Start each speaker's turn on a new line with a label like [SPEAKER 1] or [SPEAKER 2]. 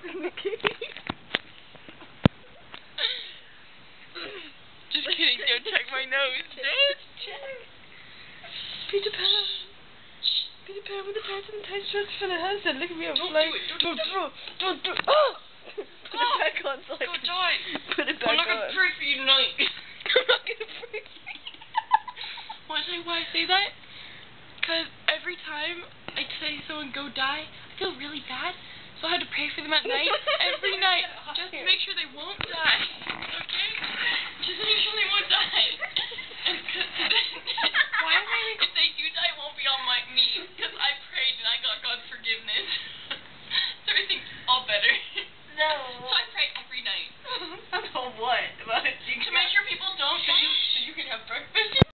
[SPEAKER 1] Just kidding, don't check my nose. Don't check. Peter Pan. Peter Pan with the tights and tights dress for the handstand. Look at me, I'm flying. Don't do it. Oh! Put it back on so I can
[SPEAKER 2] die.
[SPEAKER 1] Put it back on.
[SPEAKER 2] I'm not going to pray for you tonight.
[SPEAKER 1] I'm not going to pray for you.
[SPEAKER 2] Why I say that? Because every time I say someone go die, I feel really bad. So I had to pray for them at night, every night, just to make sure they won't.